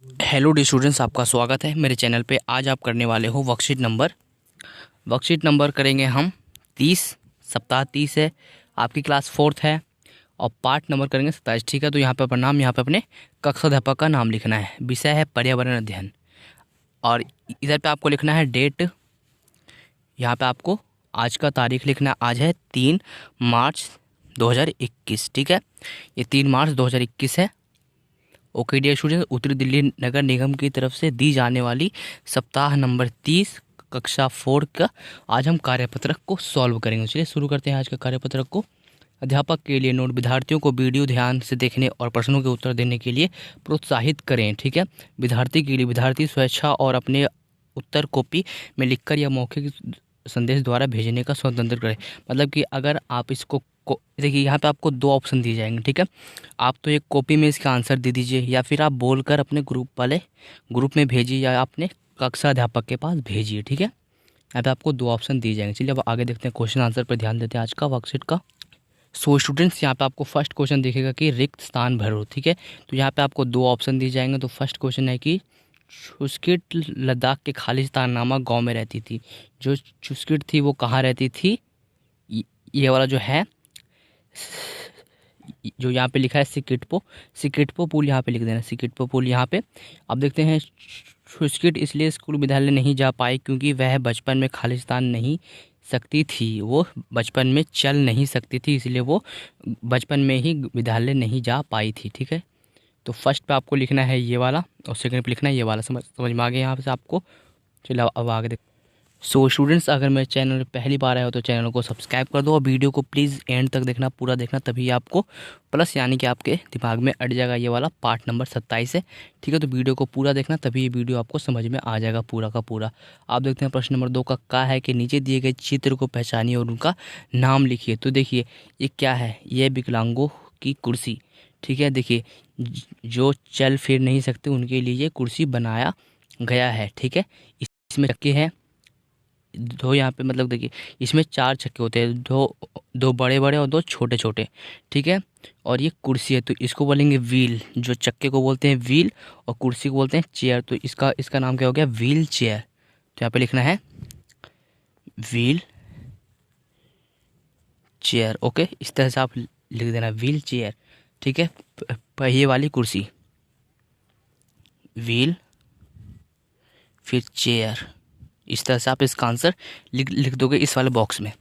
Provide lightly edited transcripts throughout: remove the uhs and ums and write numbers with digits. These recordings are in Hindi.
हेलो डी स्टूडेंट्स, आपका स्वागत है मेरे चैनल पे। आज आप करने वाले हो वर्कशीट नंबर करेंगे हम 30। सप्ताह 30 है, आपकी क्लास 4th है और पार्ट नंबर करेंगे 27। ठीक है, तो यहाँ पे अपना नाम, यहाँ पे अपने कक्षा अध्यापक का नाम लिखना है। विषय है पर्यावरण अध्ययन और इधर पे आपको लिखना है डेट। यहाँ पे आपको आज का तारीख लिखना है। आज है 3 मार्च 2021। ठीक है, ये 3 मार्च 2021 है। ओके डियर स्टूडेंट, उत्तरी दिल्ली नगर निगम की तरफ से दी जाने वाली सप्ताह नंबर 30 कक्षा 4 का आज हम कार्यपत्रक को सॉल्व करेंगे। चलिए शुरू करते हैं आज का कार्यपत्रक को। अध्यापक के लिए नोट: विद्यार्थियों को वीडियो ध्यान से देखने और प्रश्नों के उत्तर देने के लिए प्रोत्साहित करें। ठीक है, विद्यार्थी के लिए विद्यार्थी स्वेच्छा और अपने उत्तर कॉपी में लिखकर या मौखिक संदेश द्वारा भेजने का स्वतंत्र करें। मतलब कि अगर आप इसको देखिए, यहाँ पे आपको 2 ऑप्शन दिए जाएंगे। ठीक है, आप तो एक कॉपी में इसका आंसर दे दीजिए या फिर आप बोलकर अपने ग्रुप में भेजिए या अपने कक्षा अध्यापक के पास भेजिए। ठीक है, यहाँ पे आपको 2 ऑप्शन दिए जाएंगे। चलिए अब आगे देखते हैं, क्वेश्चन आंसर पर ध्यान देते हैं आज का वर्कशीट का। सो स्टूडेंट्स, यहाँ पे आपको फर्स्ट क्वेश्चन दिखेगा कि रिक्त स्थान भरो। ठीक है, तो यहाँ पे आपको 2 ऑप्शन दिए जाएंगे। तो फर्स्ट क्वेश्चन है कि चुस्किट लद्दाख के खालिस्तान नामक गांव में रहती थी। जो चुस्किट थी वो कहाँ रहती थी? ये वाला जो है, जो यहाँ पे लिखा है सिकिटपो पुल, यहाँ पे लिख देना सिकिटपो पुल यहाँ पे। अब देखते हैं, चुस्किट इसलिए स्कूल विद्यालय नहीं जा पाई क्योंकि वह बचपन में खालिस्तान नहीं सकती थी। वो बचपन में चल नहीं सकती थी, इसलिए वो बचपन में ही विद्यालय नहीं जा पाई थी। ठीक है, तो फर्स्ट पे आपको लिखना है ये वाला और सेकंड पे लिखना है ये वाला। समझ में आ गया यहाँ से आपको? चलिए अब आगे देख। सो स्टूडेंट्स, अगर मेरे चैनल पे पहली बार आए हो तो चैनल को सब्सक्राइब कर दो और वीडियो को प्लीज़ एंड तक देखना, पूरा देखना, तभी आपको प्लस यानी कि आपके दिमाग में अट जाएगा ये वाला पार्ट नंबर 27 है। ठीक है, तो वीडियो को पूरा देखना, तभी ये वीडियो आपको समझ में आ जाएगा पूरा का पूरा। आप देखते हैं प्रश्न नंबर 2 का क्या है कि नीचे दिए गए चित्र को पहचानिए और उनका नाम लिखिए। तो देखिए ये क्या है, ये विकलांगों की कुर्सी। ठीक है, देखिए जो चल फिर नहीं सकते उनके लिए ये कुर्सी बनाया गया है। ठीक है, इसमें चक्के हैं 2 यहाँ पे, मतलब देखिए इसमें 4 चक्के होते हैं, 2 बड़े बड़े और 2 छोटे छोटे। ठीक है, और ये कुर्सी है तो इसको बोलेंगे व्हील। जो चक्के को बोलते हैं व्हील और कुर्सी को बोलते हैं चेयर। तो इसका नाम क्या हो गया? Wheel chair. तो यहाँ पे लिखना है व्हील चेयर। ओके, इस तरह से आप लिख देना व्हील चेयर। ठीक है, पहिए वाली कुर्सी, व्हील फिर चेयर। इस तरह से आप इसका आंसर लिख दोगे इस वाले बॉक्स में।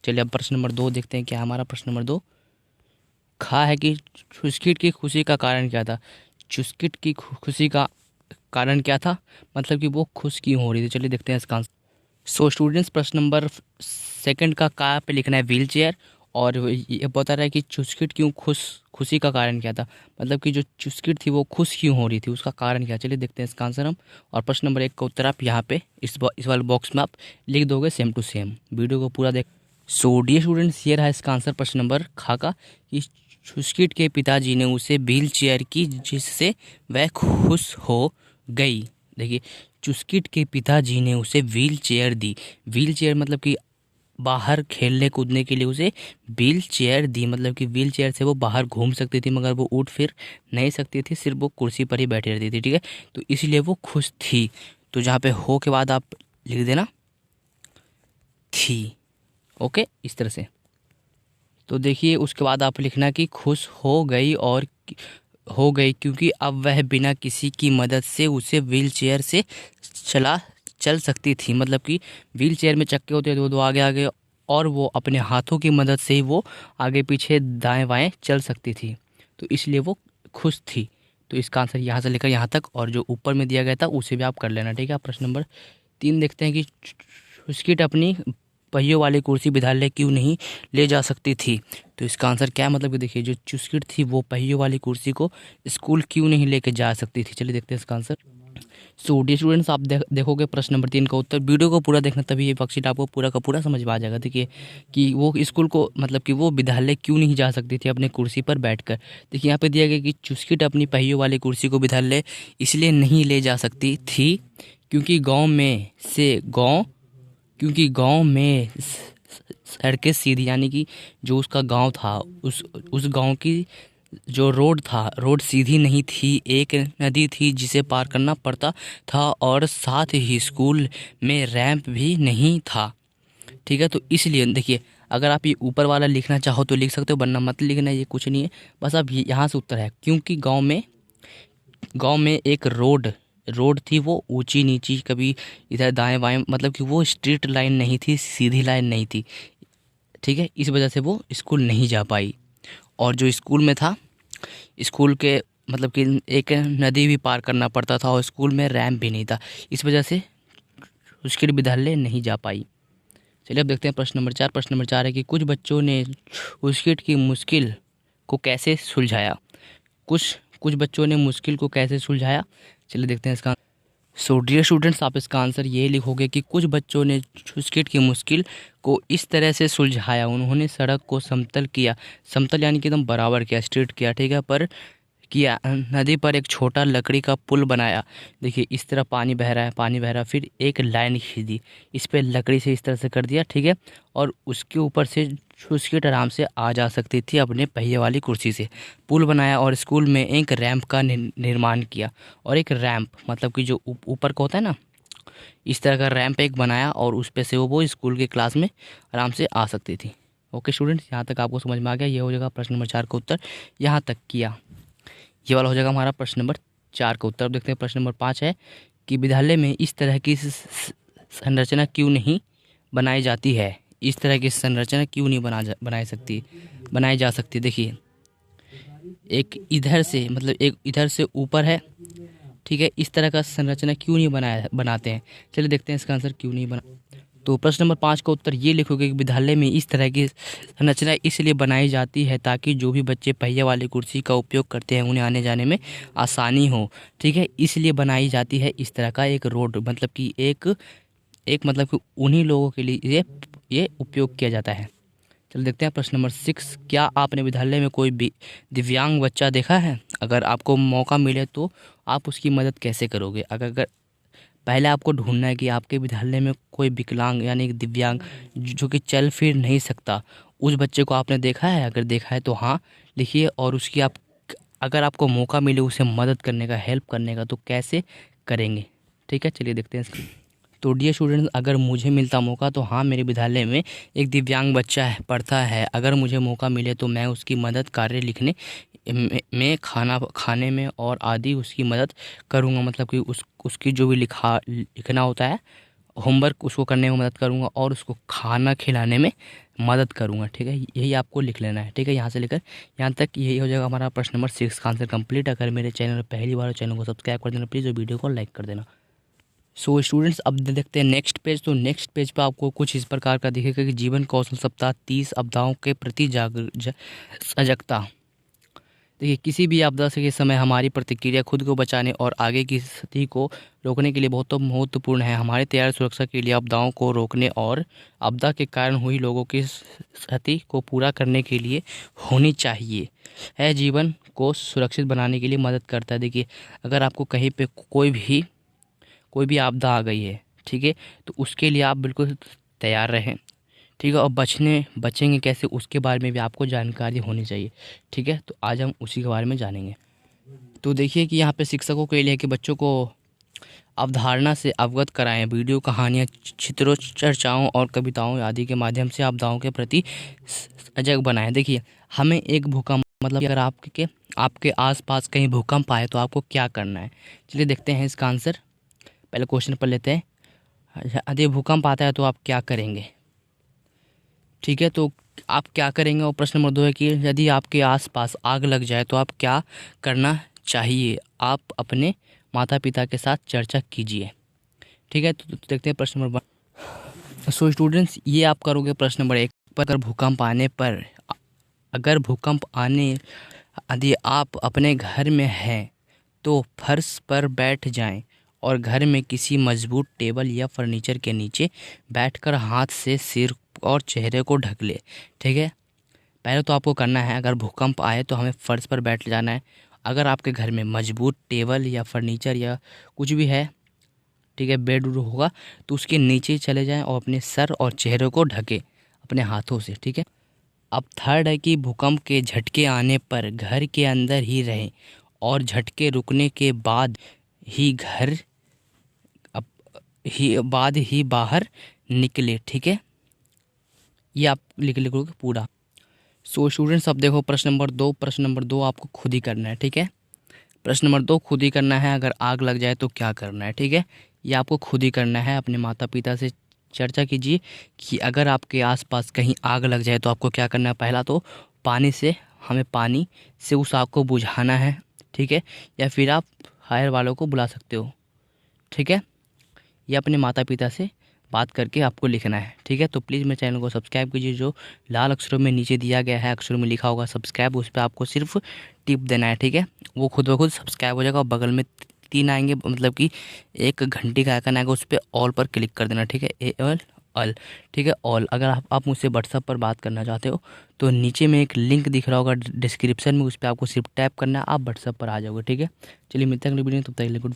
चलिए अब प्रश्न नंबर 2 देखते हैं क्या है हमारा। प्रश्न नंबर 2 खा है कि चुस्किट की खुशी का कारण क्या था? चुस्किट की खुशी का कारण क्या था, मतलब कि वो खुश क्यों हो रही थी? चलिए देखते हैं इसका आंसर। सो स्टूडेंट्स, प्रश्न नंबर सेकंड का पे लिखना है व्हील चेयर और ये बता रहा है कि चुस्किट क्यों खुशी का कारण क्या था, मतलब कि जो चुस्किट थी वो खुश क्यों हो रही थी, उसका कारण क्या। चलिए देखते हैं इसका आंसर हम। और प्रश्न नंबर 1 का उत्तर आप यहाँ पे इस वाले बॉक्स में आप लिख दोगे सेम टू सेम। वीडियो को पूरा देख। सो डियर स्टूडेंट्स, ये रहा इसका आंसर प्रश्न नंबर खा का कि चुस्किट के पिताजी ने उसे व्हील चेयर की जिससे वह खुश हो गई। देखिए, चुस्किट के पिताजी ने उसे व्हील चेयर दी। व्हील चेयर मतलब कि बाहर खेलने कूदने के लिए उसे व्हील चेयर दी, मतलब कि व्हील चेयर से वो बाहर घूम सकती थी मगर वो उठ फिर नहीं सकती थी, सिर्फ वो कुर्सी पर ही बैठी रहती थी। ठीक है, तो इसलिए वो खुश थी। तो जहाँ पे हो के बाद आप लिख देना थी। ओके, इस तरह से। तो देखिए उसके बाद आप लिखना कि खुश हो गई और हो गई क्योंकि अब वह बिना किसी की मदद से उसे व्हील चेयर से चल सकती थी। मतलब कि व्हील चेयर में चक्के होते थे, वो 2 आगे आगे और वो अपने हाथों की मदद से ही वो आगे पीछे दाएं बाएं चल सकती थी, तो इसलिए वो खुश थी। तो इसका आंसर यहाँ से लेकर यहाँ तक और जो ऊपर में दिया गया था उसे भी आप कर लेना। ठीक है, प्रश्न नंबर 3 देखते हैं कि चुस्किट अपनी पहियों वाली कुर्सी विद्यालय क्यों नहीं ले जा सकती थी। तो इसका आंसर क्या है, मतलब कि देखिए जो चुस्किट थी वो पहियों वाली कुर्सी को स्कूल क्यों नहीं लेके जा सकती थी। चलिए देखते हैं इसका आंसर। सो डियर स्टूडेंट्स, आप देखोगे प्रश्न नंबर 3 का उत्तर। वीडियो को पूरा देखना, तभी ये वर्कशीट आपको पूरा का पूरा समझ में आ जाएगा। देखिए कि वो स्कूल को, मतलब कि वो विद्यालय क्यों नहीं जा सकती थी अपने कुर्सी पर बैठकर। देखिए यहाँ पे दिया गया कि चुस्किट अपनी पहियों वाली कुर्सी को विद्यालय इसलिए नहीं ले जा सकती थी क्योंकि गांव में सड़कें सीधी, यानी कि जो उसका गांव था उस गांव की जो रोड था, रोड सीधी नहीं थी, एक नदी थी जिसे पार करना पड़ता था, और साथ ही स्कूल में रैंप भी नहीं था। ठीक है, तो इसलिए देखिए, अगर आप ये ऊपर वाला लिखना चाहो तो लिख सकते हो, वरना मत लिखना, ये कुछ नहीं है। बस अब यहाँ से उत्तर है, क्योंकि गांव में एक रोड रोड थी, वो ऊंची नीची, कभी इधर दाएं बाएं, मतलब कि वो स्ट्रेट लाइन नहीं थी, सीधी लाइन नहीं थी। ठीक है, इस वजह से वो स्कूल नहीं जा पाई। और जो स्कूल में था, स्कूल के मतलब कि एक नदी भी पार करना पड़ता था, और स्कूल में रैंप भी नहीं था, इस वजह से उसके विद्यालय नहीं जा पाई। चलिए अब देखते हैं प्रश्न नंबर 4। प्रश्न नंबर 4 है कि कुछ बच्चों ने उसकी की मुश्किल को कैसे सुलझाया। कुछ कुछ बच्चों ने मुश्किल को कैसे सुलझाया, चलिए देखते हैं इसका। सो डियर स्टूडेंट्स, आप इसका आंसर ये लिखोगे कि कुछ बच्चों ने छुसकिट की मुश्किल को इस तरह से सुलझाया, उन्होंने सड़क को समतल किया, समतल यानी कि एकदम बराबर किया, स्ट्रेट किया, ठीक है, पर किया, नदी पर एक छोटा लकड़ी का पुल बनाया। देखिए इस तरह पानी बह रहा है, पानी बह रहा है, फिर एक लाइन खींची, इस पर लकड़ी से इस तरह से कर दिया, ठीक है, और उसके ऊपर से छुसकिट आराम से आ जा सकती थी अपने पहिए वाली कुर्सी से। पुल बनाया और स्कूल में एक रैंप का निर्माण किया, और एक रैंप मतलब कि जो ऊपर का होता है ना, इस तरह का रैंप एक बनाया, और उस पे से वो स्कूल के क्लास में आराम से आ सकती थी। ओके स्टूडेंट्स, यहाँ तक आपको समझ में आ गया, ये हो जाएगा प्रश्न नंबर 4 का उत्तर, यहाँ तक किया। ये वाला हो जाएगा हमारा प्रश्न नंबर 4 का उत्तर। अब देखते हैं प्रश्न नंबर 5 है कि विद्यालय में इस तरह की संरचना क्यों नहीं बनाई जाती है। इस तरह की संरचना क्यों नहीं बनाई जा सकती। देखिए एक इधर से, मतलब एक इधर से ऊपर है, ठीक है, इस तरह का संरचना क्यों नहीं बनाते हैं। चलिए देखते हैं इसका आंसर क्यों नहीं बना। तो प्रश्न नंबर 5 का उत्तर ये लिखोगे कि विद्यालय में इस तरह की संरचना इसलिए बनाई जाती है ताकि जो भी बच्चे पहिए वाली कुर्सी का उपयोग करते हैं उन्हें आने जाने में आसानी हो। ठीक है, इसलिए बनाई जाती है इस तरह का एक रोड, मतलब कि एक एक मतलब कि उन्हीं लोगों के लिए ये उपयोग किया जाता है। चलो देखते हैं प्रश्न नंबर 6। क्या आपने विद्यालय में कोई भी दिव्यांग बच्चा देखा है? अगर आपको मौका मिले तो आप उसकी मदद कैसे करोगे? अगर पहले आपको ढूंढना है कि आपके विद्यालय में कोई विकलांग यानी कि दिव्यांग जो कि चल फिर नहीं सकता, उस बच्चे को आपने देखा है? अगर देखा है तो हाँ लिखिए, और उसकी आप अगर आपको मौका मिले उसे मदद करने का, हेल्प करने का, तो कैसे करेंगे? ठीक है, चलिए देखते हैं इसकी। तो डियर स्टूडेंट्स, अगर मुझे मिलता मौका तो हाँ, मेरे विद्यालय में एक दिव्यांग बच्चा पढ़ता है। अगर मुझे मौका मिले तो मैं उसकी मदद कार्य लिखने में, खाना खाने में और आदि उसकी मदद करूँगा। मतलब कि उसकी जो भी लिखना होता है, होमवर्क, उसको करने में मदद करूँगा, और उसको खाना खिलाने में मदद करूँगा। ठीक है, यही आपको लिख लेना है। ठीक है, यहाँ से लेकर यहाँ तक यही हो जाएगा हमारा प्रश्न नंबर 6 का आंसर कंप्लीट। अगर मेरे चैनल पर पहली बार, चैनल को सब्सक्राइब कर देना प्लीज़, और वीडियो को लाइक कर देना। सो स्टूडेंट्स, अब देखते हैं नेक्स्ट पेज। तो नेक्स्ट पेज पर आपको कुछ इस प्रकार का दिखेगा कि जीवन कौशल सप्ताह 30 आपदाओं के प्रति सजगता। देखिए किसी भी आपदा से के समय हमारी प्रतिक्रिया खुद को बचाने और आगे की स्थिति को रोकने के लिए बहुत महत्वपूर्ण है। हमारी तैयारी सुरक्षा के लिए आपदाओं को रोकने और आपदा के कारण हुई लोगों की क्षति को पूरा करने के लिए होनी चाहिए। है जीवन को सुरक्षित बनाने के लिए मदद करता है। देखिए अगर आपको कहीं पे कोई भी आपदा आ गई है, ठीक है, तो उसके लिए आप बिल्कुल तैयार रहें। ठीक है, और बचेंगे कैसे उसके बारे में भी आपको जानकारी होनी चाहिए। ठीक है, तो आज हम उसी के बारे में जानेंगे। तो देखिए कि यहाँ पे शिक्षकों के लिए कि बच्चों को अवधारणा से अवगत कराएं। वीडियो कहानियाँ, चित्रों, चर्चाओं और कविताओं आदि के माध्यम से आपदाओं के प्रति सजग बनाएं। देखिए हमें एक भूकंप, मतलब अगर आपके आसपास कहीं भूकंप आए तो आपको क्या करना है, चलिए देखते हैं इसका आंसर। पहले क्वेश्चन पढ़ लेते हैं। यदि भूकंप आता है तो आप क्या करेंगे? ठीक है, तो आप क्या करेंगे। और प्रश्न नंबर 2 है कि यदि आपके आसपास आग लग जाए तो आप क्या करना चाहिए? आप अपने माता पिता के साथ चर्चा कीजिए। ठीक है, तो देखते हैं प्रश्न नंबर 1। सो स्टूडेंट्स, ये आप करोगे प्रश्न नंबर 1 पर। अगर भूकंप आने यदि आप अपने घर में हैं तो फर्श पर बैठ जाएं और घर में किसी मजबूत टेबल या फर्नीचर के नीचे बैठकर हाथ से सिर और चेहरे को ढक ले। ठीक है, पहले तो आपको करना है, अगर भूकंप आए तो हमें फर्श पर बैठ जाना है। अगर आपके घर में मजबूत टेबल या फर्नीचर या कुछ भी है, ठीक है, बेड होगा, तो उसके नीचे चले जाएं और अपने सर और चेहरे को ढके अपने हाथों से। ठीक है, अब थर्ड है कि भूकंप के झटके आने पर घर के अंदर ही रहें और झटके रुकने के ही घर बाद ही बाहर निकले। ठीक है, ये आप लिखोगे पूरा। सो स्टूडेंट्स, अब देखो प्रश्न नंबर 2 आपको खुद ही करना है। ठीक है, प्रश्न नंबर 2 खुद ही करना है। अगर आग लग जाए तो क्या करना है। ठीक है, ये आपको खुद ही करना है। अपने माता पिता से चर्चा कीजिए कि अगर आपके आसपास कहीं आग लग जाए तो आपको क्या करना है। पहला तो हमें पानी से उस आग को बुझाना है। ठीक है, या फिर आप फायर वालों को बुला सकते हो। ठीक है, ये अपने माता पिता से बात करके आपको लिखना है। ठीक है, तो प्लीज़ मेरे चैनल को सब्सक्राइब कीजिए। जो लाल अक्षरों में नीचे दिया गया है, अक्षरों में लिखा होगा सब्सक्राइब, उस पर आपको सिर्फ टिप देना है। ठीक है, वो खुद ब खुद सब्सक्राइब हो जाएगा और बगल में 3 आएंगे, मतलब कि एक घंटी का आइकन आएगा, उस पर ऑल पर क्लिक कर देना। ठीक है, ऑल। ठीक है, ऑल। अगर आप मुझसे व्हाट्सएप पर बात करना चाहते हो तो नीचे में एक लिंक दिख रहा होगा डिस्क्रिप्शन में, उस पर आपको सिर्फ टैप करना है, आप व्हाट्सएप पर आ जाओगे। ठीक है, चलिए मिलते हैं अगली वीडियो में, तब तक के लिए गुड।